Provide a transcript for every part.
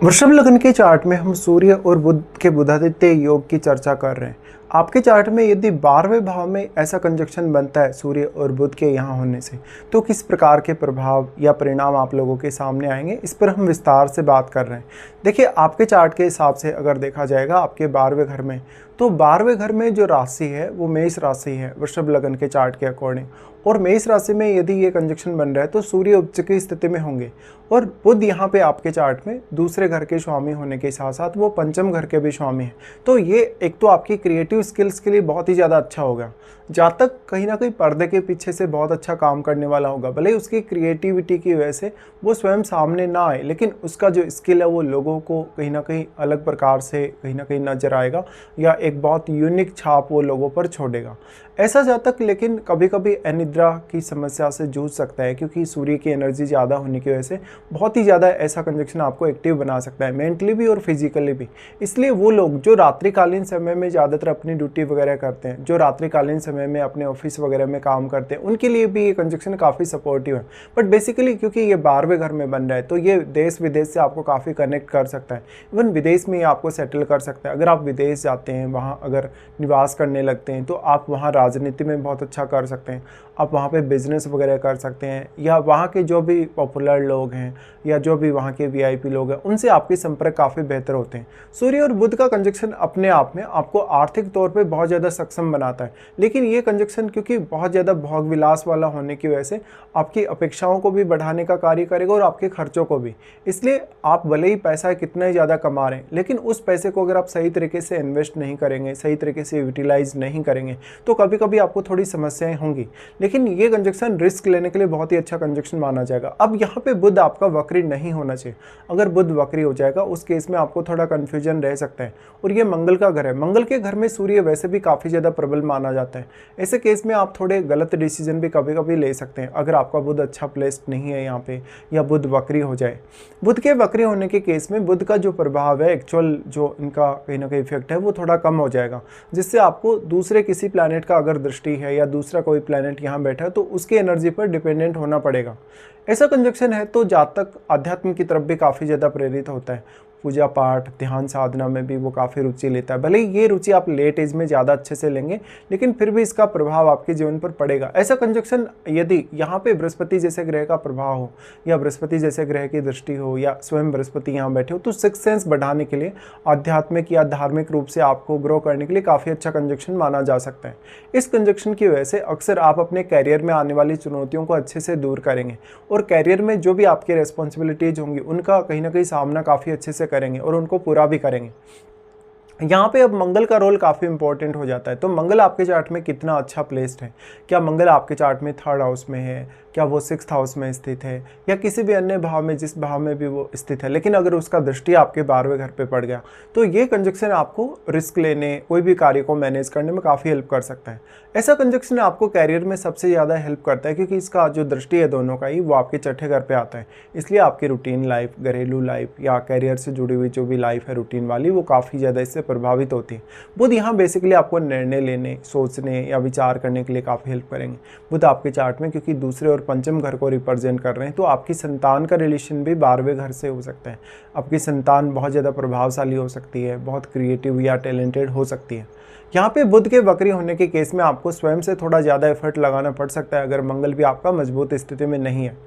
वृषभ लग्न के चार्ट में हम सूर्य और बुध के बुधादित्य योग की चर्चा कर रहे हैं। आपके चार्ट में यदि 12वें भाव में ऐसा कंजक्शन बनता है सूर्य और बुध के यहाँ होने से, तो किस प्रकार के प्रभाव या परिणाम आप लोगों के सामने आएंगे, इस पर हम विस्तार से बात कर रहे हैं। देखिए, आपके चार्ट के हिसाब से अगर देखा जाएगा आपके 12वें घर में, तो 12वें घर में जो राशि है वो मेष राशि है वृषभ लग्न के चार्ट के अकॉर्डिंग। और मेष राशि में यदि ये कंजक्शन बन रहा है तो सूर्य उच्च की स्थिति में होंगे और बुध यहाँ पे आपके चार्ट में दूसरे घर के स्वामी होने के साथ साथ वो पंचम घर के भी स्वामी हैं। तो ये एक तो आपकी क्रिएटिव स्किल्स के लिए बहुत ही ज़्यादा अच्छा होगा। जातक कहीं ना कहीं पर्दे के पीछे से बहुत अच्छा काम करने वाला होगा, भले ही उसकी क्रिएटिविटी की वजह से वो स्वयं सामने ना आए, लेकिन उसका जो स्किल है वो लोगों को कहीं ना कहीं अलग प्रकार से कहीं ना कहीं नजर आएगा या एक बहुत यूनिक छाप वो लोगों पर छोड़ेगा। ऐसा जातक लेकिन कभी कभी अनिद्रा की समस्या से जूझ सकता है, क्योंकि सूर्य की एनर्जी ज़्यादा होने की वजह से बहुत ही ज़्यादा ऐसा कंजक्शन आपको एक्टिव बना सकता है, मेंटली भी और फिजिकली भी। इसलिए वो लोग जो रात्रिकालीन समय में ज़्यादातर अपनी ड्यूटी वगैरह करते हैं, जो रात्रिकालीन समय में अपने ऑफिस वगैरह में काम करते हैं, उनके लिए भी ये कंजक्शन काफ़ी सपोर्टिव है। बट बेसिकली क्योंकि ये 12वें घर में बन रहा है तो ये देश विदेश से आपको काफ़ी कनेक्ट कर सकता है। इवन विदेश में ही आपको सेटल कर सकता है। अगर आप विदेश जाते हैं, वहाँ अगर निवास करने लगते हैं, तो आप वहाँ राजनीति में बहुत अच्छा कर सकते हैं। आप वहाँ पे बिजनेस वगैरह कर सकते हैं, या वहाँ के जो भी पॉपुलर लोग हैं या जो भी वहाँ के वीआईपी लोग हैं उनसे आपके संपर्क काफ़ी बेहतर होते हैं। सूर्य और बुध का कंजक्शन अपने आप में आपको आर्थिक तौर पे बहुत ज़्यादा सक्षम बनाता है, लेकिन ये कंजक्शन क्योंकि बहुत ज़्यादा भोग विलास वाला होने की वजह से आपकी अपेक्षाओं को भी बढ़ाने का कार्य करेगा और आपके खर्चों को भी। इसलिए आप भले ही पैसा कितना ही ज़्यादा कमा रहे हैं, लेकिन उस पैसे को अगर आप सही तरीके से इन्वेस्ट नहीं करेंगे, सही तरीके से यूटिलाइज नहीं करेंगे, तो कभी कभी आपको थोड़ी समस्याएं होंगी। लेकिन ये कंजक्शन रिस्क लेने के लिए बहुत ही अच्छा कंजक्शन माना जाएगा। अब यहाँ पे बुध आपका वक्री नहीं होना चाहिए। अगर बुध वक्री हो जाएगा उस केस में आपको थोड़ा कंफ्यूजन रह सकता है। और ये मंगल का घर है, मंगल के घर में सूर्य वैसे भी काफ़ी ज़्यादा प्रबल माना जाता है। ऐसे केस में आप थोड़े गलत डिसीजन भी कभी कभी ले सकते हैं अगर आपका बुध अच्छा प्लेस्ड नहीं है यहाँ पे, या बुध वक्री हो जाए। बुध के वक्री होने के केस में बुध का जो प्रभाव है, एक्चुअल जो इनका कहीं ना कहीं इफेक्ट है, वो थोड़ा कम हो जाएगा, जिससे आपको दूसरे किसी प्लैनेट का अगर दृष्टि है या दूसरा कोई प्लैनेट यहाँ बैठा है तो उसकी एनर्जी पर डिपेंडेंट होना पड़ेगा। ऐसा कंजक्शन है तो जातक अध्यात्म की तरफ भी काफ़ी ज़्यादा प्रेरित होता है। पूजा पाठ, ध्यान साधना में भी वो काफ़ी रुचि लेता है। भले ही ये रुचि आप लेट एज में ज़्यादा अच्छे से लेंगे, लेकिन फिर भी इसका प्रभाव आपके जीवन पर पड़ेगा। ऐसा कंजक्शन यदि यहाँ पे बृहस्पति जैसे ग्रह का प्रभाव हो या बृहस्पति जैसे ग्रह की दृष्टि हो या स्वयं बृहस्पति यहाँ बैठे हो, तो सिक्स सेंस बढ़ाने के लिए, आध्यात्मिक या धार्मिक रूप से आपको ग्रो करने के लिए काफ़ी अच्छा कंजक्शन माना जा सकता है। इस कंजक्शन की वजह से अक्सर आप अपने कैरियर में आने वाली चुनौतियों को अच्छे से दूर करेंगे और कैरियर में जो भी आपकी रिस्पॉन्सिबिलिटीज होंगी उनका कहीं ना कहीं सामना काफ़ी अच्छे से करेंगे और उनको पूरा भी करेंगे। यहाँ पे अब मंगल का रोल काफ़ी इंपॉर्टेंट हो जाता है। तो मंगल आपके चार्ट में कितना अच्छा प्लेस्ड है, क्या मंगल आपके चार्ट में 3rd हाउस में है, क्या वो 6th हाउस में स्थित है, या किसी भी अन्य भाव में, जिस भाव में भी वो स्थित है, लेकिन अगर उसका दृष्टि आपके 12वें घर पे पड़ गया तो ये कंजक्शन आपको रिस्क लेने, कोई भी कार्य को मैनेज करने में काफ़ी हेल्प कर सकता है। ऐसा कंजक्शन आपको कैरियर में सबसे ज़्यादा हेल्प करता है, क्योंकि इसका जो दृष्टि है दोनों का ही, वो आपके छठे घर पे आता है। इसलिए आपकी रूटीन लाइफ, घरेलू लाइफ या कैरियर से जुड़ी हुई जो भी लाइफ है रूटीन वाली, वो काफ़ी ज़्यादा इससे प्रभावित होती है। बुध यहाँ बेसिकली आपको निर्णय लेने, सोचने या विचार करने के लिए काफ़ी हेल्प करेंगे। बुध आपके चार्ट में क्योंकि दूसरे और पंचम घर को रिप्रेजेंट कर रहे हैं, तो आपकी संतान का रिलेशन भी 12वें घर से हो सकता है। आपकी संतान बहुत ज़्यादा प्रभावशाली हो सकती है, बहुत क्रिएटिव या टैलेंटेड हो सकती है। यहाँ पे बुध के वक्री होने के केस में आपको स्वयं से थोड़ा ज़्यादा एफर्ट लगाना पड़ सकता है, अगर मंगल भी आपका मजबूत स्थिति में नहीं है।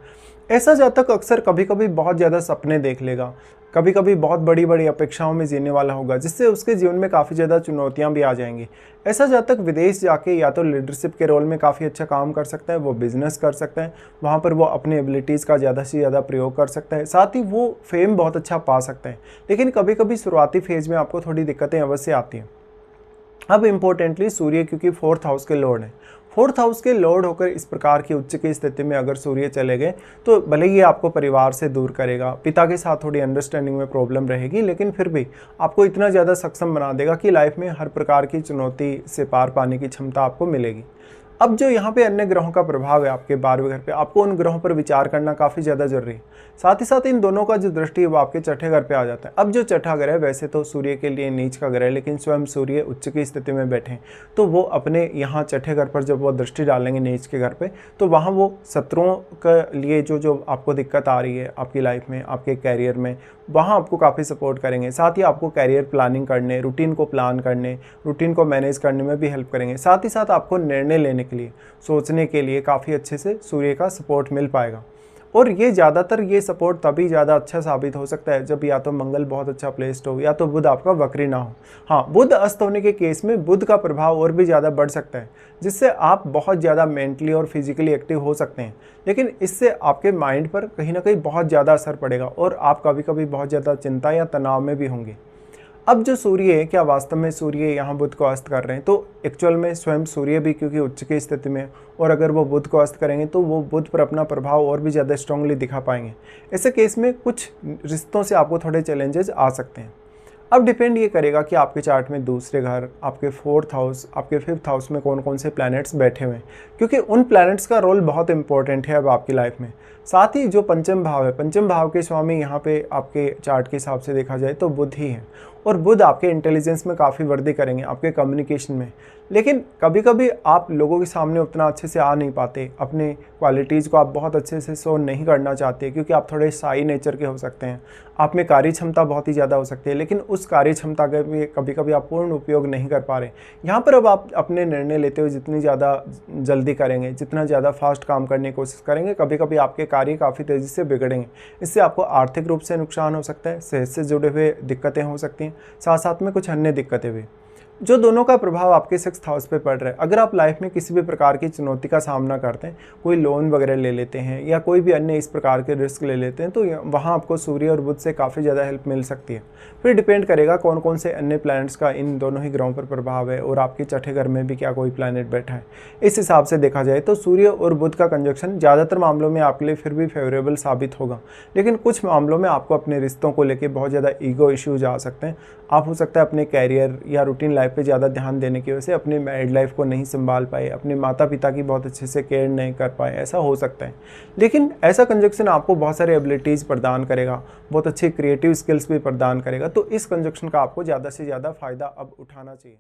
ऐसा जातक अक्सर कभी कभी बहुत ज़्यादा सपने देख लेगा, कभी कभी बहुत बड़ी बड़ी अपेक्षाओं में जीने वाला होगा, जिससे उसके जीवन में काफ़ी ज़्यादा चुनौतियां भी आ जाएंगी। ऐसा जातक विदेश जाके या तो लीडरशिप के रोल में काफ़ी अच्छा काम कर सकता है, वो बिजनेस कर सकता है, वहाँ पर वो अपने एबिलिटीज़ का ज़्यादा से ज़्यादा प्रयोग कर सकता है, साथ ही वो फेम बहुत अच्छा पा सकता है। लेकिन कभी कभी शुरुआती फेज में आपको थोड़ी दिक्कतें अवश्य आती हैं। अब इम्पोर्टेंटली सूर्य क्योंकि 4th हाउस के लॉर्ड हैं, 4th हाउस के लॉर्ड होकर इस प्रकार की उच्च की स्थिति में अगर सूर्य चले गए तो भले ही आपको परिवार से दूर करेगा, पिता के साथ थोड़ी अंडरस्टैंडिंग में प्रॉब्लम रहेगी, लेकिन फिर भी आपको इतना ज़्यादा सक्षम बना देगा कि लाइफ में हर प्रकार की चुनौती से पार पाने की क्षमता आपको मिलेगी। अब जो यहाँ पे अन्य ग्रहों का प्रभाव है आपके 12वें घर पे, आपको उन ग्रहों पर विचार करना काफ़ी ज़्यादा जरूरी है। साथ ही साथ इन दोनों का जो दृष्टि है वो आपके छठे घर पे आ जाता है। अब जो छठा ग्रह है वैसे तो सूर्य के लिए नीच का ग्रह है, लेकिन स्वयं सूर्य उच्च की स्थिति में बैठे हैं, तो वो अपने यहाँ छठे घर पर जब वो दृष्टि डालेंगे नीच के घर पे, तो वहाँ वो शत्रुओं के लिए जो जो आपको दिक्कत आ रही है आपकी लाइफ में, आपके कैरियर में, वहाँ आपको काफ़ी सपोर्ट करेंगे। साथ ही आपको कैरियर प्लानिंग करने, रूटीन को प्लान करने, रूटीन को मैनेज करने में भी हेल्प करेंगे। साथ ही साथ आपको निर्णय लेने के लिए, सोचने के लिए काफ़ी अच्छे से सूर्य का सपोर्ट मिल पाएगा। और ये ज़्यादातर ये सपोर्ट तभी ज़्यादा अच्छा साबित हो सकता है जब या तो मंगल बहुत अच्छा प्लेस्ड हो या तो बुध आपका वक्री ना हो। हाँ, बुध अस्त होने के केस में बुध का प्रभाव और भी ज़्यादा बढ़ सकता है, जिससे आप बहुत ज़्यादा मेंटली और फिजिकली एक्टिव हो सकते हैं, लेकिन इससे आपके माइंड पर कहीं ना कहीं बहुत ज़्यादा असर पड़ेगा और आप कभी कभी बहुत ज़्यादा चिंता या तनाव में भी होंगे। अब जो सूर्य है, क्या वास्तव में सूर्य यहाँ बुध को अस्त कर रहे हैं? तो एक्चुअल में स्वयं सूर्य भी क्योंकि उच्च की स्थिति में, और अगर वो बुध को अस्त करेंगे तो वो बुध पर अपना प्रभाव और भी ज़्यादा स्ट्रांगली दिखा पाएंगे। ऐसे केस में कुछ रिश्तों से आपको थोड़े चैलेंजेस आ सकते हैं। अब डिपेंड ये करेगा कि आपके चार्ट में दूसरे घर, आपके 4th हाउस, आपके 5th हाउस में कौन कौन से प्लैनेट्स बैठे हुए हैं, क्योंकि उन प्लैनेट्स का रोल बहुत इंपॉर्टेंट है अब आपकी लाइफ में। साथ ही जो पंचम भाव है, पंचम भाव के स्वामी यहाँ पे आपके चार्ट के हिसाब से देखा जाए तो बुध ही है, और बुध आपके इंटेलिजेंस में काफ़ी वृद्धि करेंगे, आपके कम्युनिकेशन में। लेकिन कभी कभी आप लोगों के सामने उतना अच्छे से आ नहीं पाते, अपने क्वालिटीज़ को आप बहुत अच्छे से शो नहीं करना चाहते, क्योंकि आप थोड़े शाई नेचर के हो सकते हैं, आप में कार्य क्षमता बहुत ही ज़्यादा हो सकती है, लेकिन उस कार्य क्षमता का भी कभी कभी आप पूर्ण उपयोग नहीं कर पा रहे। यहाँ पर अब आप अपने निर्णय लेते हुए जितनी ज़्यादा जल्दी करेंगे, जितना ज़्यादा फास्ट काम करने की कोशिश करेंगे, कभी कभी आपके कार्य काफ़ी तेज़ी से बिगड़ेंगे। इससे आपको आर्थिक रूप से नुकसान हो सकता है, सेहत से जुड़े हुए दिक्कतें हो सकती हैं, साथ साथ में कुछ अन्य दिक्कतें भी। जो दोनों का प्रभाव आपके 6th हाउस पे पड़ रहा है। अगर आप लाइफ में किसी भी प्रकार की चुनौती का सामना करते हैं, कोई लोन वगैरह ले लेते हैं या कोई भी अन्य इस प्रकार के रिस्क ले लेते हैं, तो वहाँ आपको सूर्य और बुध से काफ़ी ज़्यादा हेल्प मिल सकती है। फिर डिपेंड करेगा कौन कौन से अन्य प्लैनेट्स का इन दोनों ही ग्रहों पर प्रभाव है और आपके छठे घर में भी क्या कोई प्लैनेट बैठा है। इस हिसाब से देखा जाए तो सूर्य और बुध का कंजक्शन ज़्यादातर मामलों में आपके लिए फिर भी फेवरेबल साबित होगा, लेकिन कुछ मामलों में आपको अपने रिश्तों को लेकर बहुत ज़्यादा ईगो इश्यूज आ सकते हैं। आप हो सकता है अपने कैरियर या रूटीन लाइफ पे ज़्यादा ध्यान देने की वजह से अपनी मैरिड लाइफ को नहीं संभाल पाए, अपने माता पिता की बहुत अच्छे से केयर नहीं कर पाए, ऐसा हो सकता है। लेकिन ऐसा कंजक्शन आपको बहुत सारे एबिलिटीज़ प्रदान करेगा, बहुत अच्छी क्रिएटिव स्किल्स भी प्रदान करेगा, तो इस कंजक्शन का आपको ज़्यादा से ज़्यादा फ़ायदा अब उठाना चाहिए।